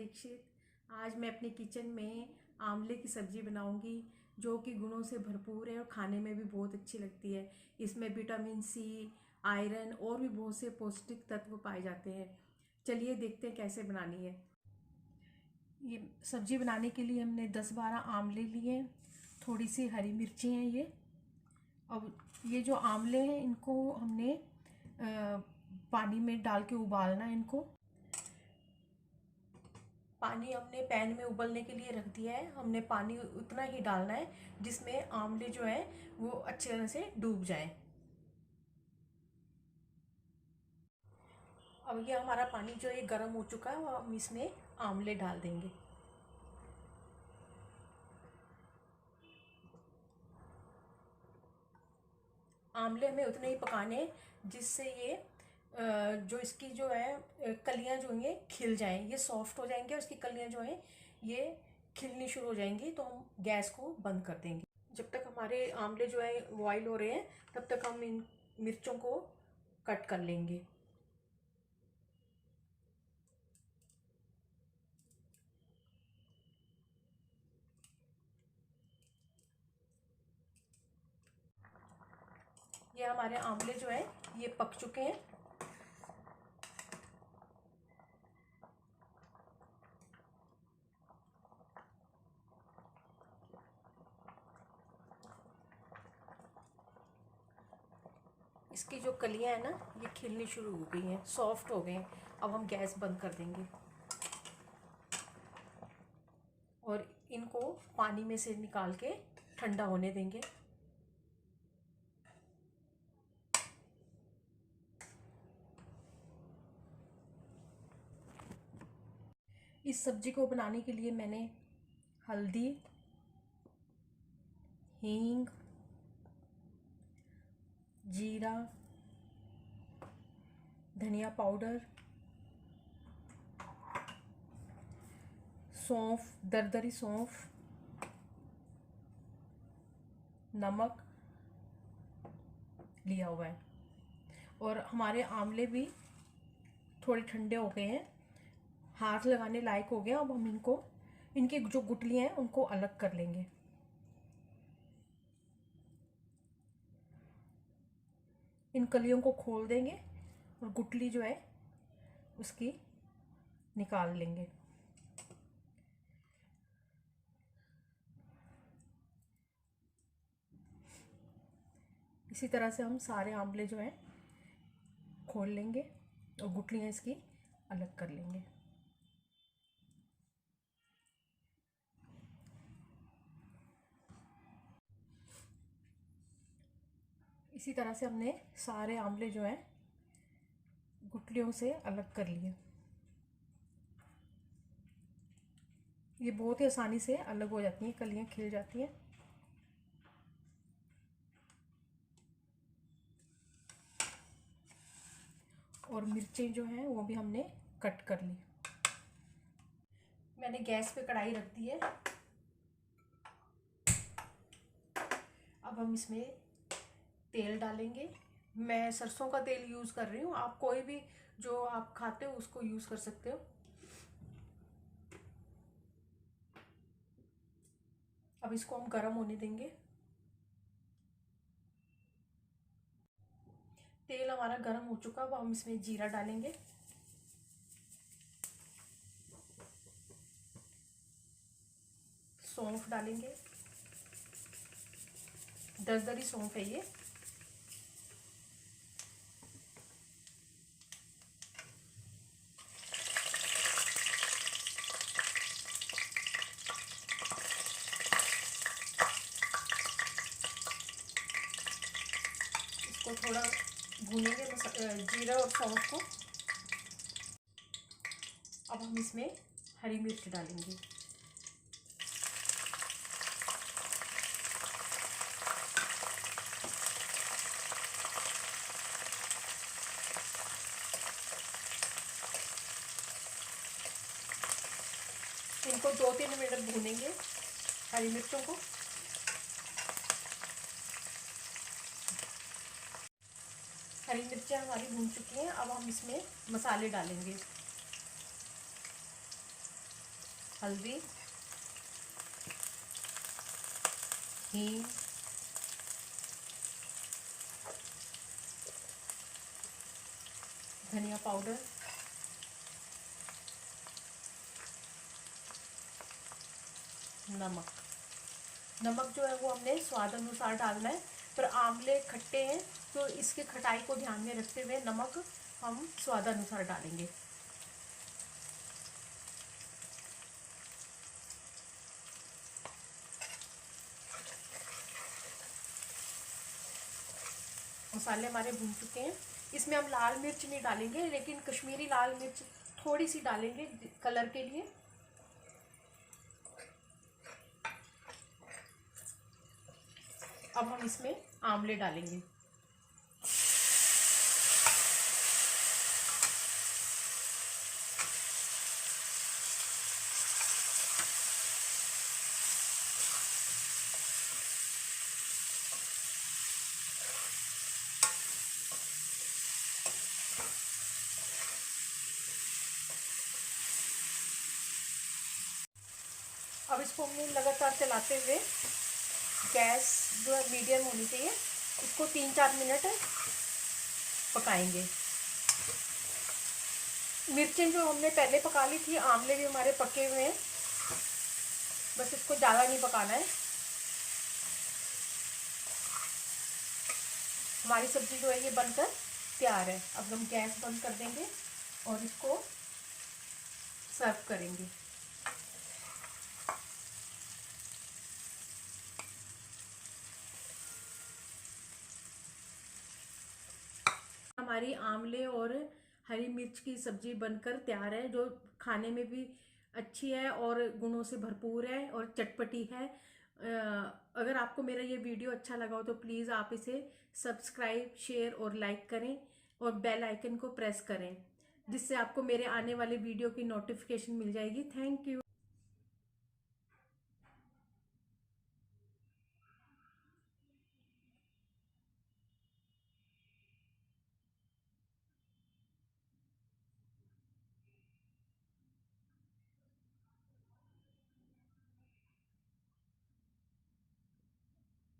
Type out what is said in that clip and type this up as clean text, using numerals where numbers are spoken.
दीक्षित। आज मैं अपने किचन में आंवले की सब्ज़ी बनाऊंगी जो कि गुणों से भरपूर है और खाने में भी बहुत अच्छी लगती है। इसमें विटामिन सी, आयरन और भी बहुत से पौष्टिक तत्व पाए जाते हैं। चलिए देखते हैं कैसे बनानी है। ये सब्ज़ी बनाने के लिए हमने 10-12 आंवले लिए हैं, थोड़ी सी हरी मिर्ची हैं ये। अब ये जो आंवले हैं इनको हमने पानी में डाल के उबालना है। इनको पानी हमने पैन में उबलने के लिए रख दिया है। हमने पानी उतना ही डालना है जिसमें आंवले जो है वो अच्छी तरह से डूब जाए। अब ये हमारा पानी जो है गर्म हो चुका है और हम इसमें आंवले डाल देंगे। आंवले हमें उतने ही पकाने जिससे ये जो इसकी जो है कलियां जो हैं खिल जाएं, ये सॉफ्ट हो जाएंगे और इसकी कलियां जो हैं ये खिलनी शुरू हो जाएंगी। तो हम गैस को बंद कर देंगे। जब तक हमारे आंवले जो है बॉयल हो रहे हैं तब तक हम इन मिर्चों को कट कर लेंगे। ये हमारे आंवले जो है ये पक चुके हैं। इसकी जो कलियां हैं ना ये खिलनी शुरू हो गई हैं, सॉफ्ट हो गए हैं। अब हम गैस बंद कर देंगे और इनको पानी में से निकाल के ठंडा होने देंगे। इस सब्जी को बनाने के लिए मैंने हल्दी, हींग, जीरा, धनिया पाउडर, सौंफ, दरदरी सौंफ, नमक लिया हुआ है। और हमारे आंवले भी थोड़े ठंडे हो गए हैं, हाथ लगाने लायक हो गए। अब हम इनको, इनकी जो गुठलियां हैं उनको अलग कर लेंगे। इन कलियों को खोल देंगे और गुठली जो है उसकी निकाल लेंगे। इसी तरह से हम सारे आंवले जो हैं खोल लेंगे और गुठलियाँ इसकी अलग कर लेंगे। इसी तरह से हमने सारे आंवले जो हैं गुठलियों से अलग कर लिए। ये बहुत ही आसानी से अलग हो जाती हैं, कलियाँ खिल जाती हैं। और मिर्चें जो हैं वो भी हमने कट कर ली। मैंने गैस पे कढ़ाई रख दी है। अब हम इसमें तेल डालेंगे। मैं सरसों का तेल यूज़ कर रही हूँ, आप कोई भी जो आप खाते हो उसको यूज़ कर सकते हो। अब इसको हम गर्म होने देंगे। तेल हमारा गर्म हो चुका है। अब हम इसमें जीरा डालेंगे, सौंफ डालेंगे, दरदरी सौंफ है ये। इसको थोड़ा भूनेंगे जीरा और सौंफ को। अब हम इसमें हरी मिर्च डालेंगे। इनको 2-3 मिनट भूनेंगे हरी मिर्चों को। हरी मिर्चें हमारी भून चुकी हैं। अब हम इसमें मसाले डालेंगे। हल्दी, हींग, धनिया पाउडर, नमक। नमक जो है वो हमने स्वाद अनुसार डालना है, पर आंवले खट्टे हैं तो इसके खटाई को ध्यान में रखते हुए नमक हम स्वाद अनुसार डालेंगे। मसाले हमारे भून चुके हैं। इसमें हम लाल मिर्च नहीं डालेंगे, लेकिन कश्मीरी लाल मिर्च थोड़ी सी डालेंगे कलर के लिए। अब हम इसमें आंवले डालेंगे। अब इसको हमने लगातार चलाते हुए, गैस जो है मीडियम होनी चाहिए, इसको 3-4 मिनट पकाएंगे। मिर्चें जो हमने पहले पका ली थी, आंवले भी हमारे पके हुए हैं, बस इसको ज़्यादा नहीं पकाना है। हमारी सब्जी जो है ये बनकर तैयार है। अब हम गैस बंद कर देंगे और इसको सर्व करेंगे। हमारी आंवले और हरी मिर्च की सब्जी बनकर तैयार है, जो खाने में भी अच्छी है और गुणों से भरपूर है और चटपटी है। अगर आपको मेरा ये वीडियो अच्छा लगा हो तो प्लीज़ आप इसे सब्सक्राइब, शेयर और लाइक करें और बेल आइकन को प्रेस करें, जिससे आपको मेरे आने वाले वीडियो की नोटिफिकेशन मिल जाएगी। Thank you.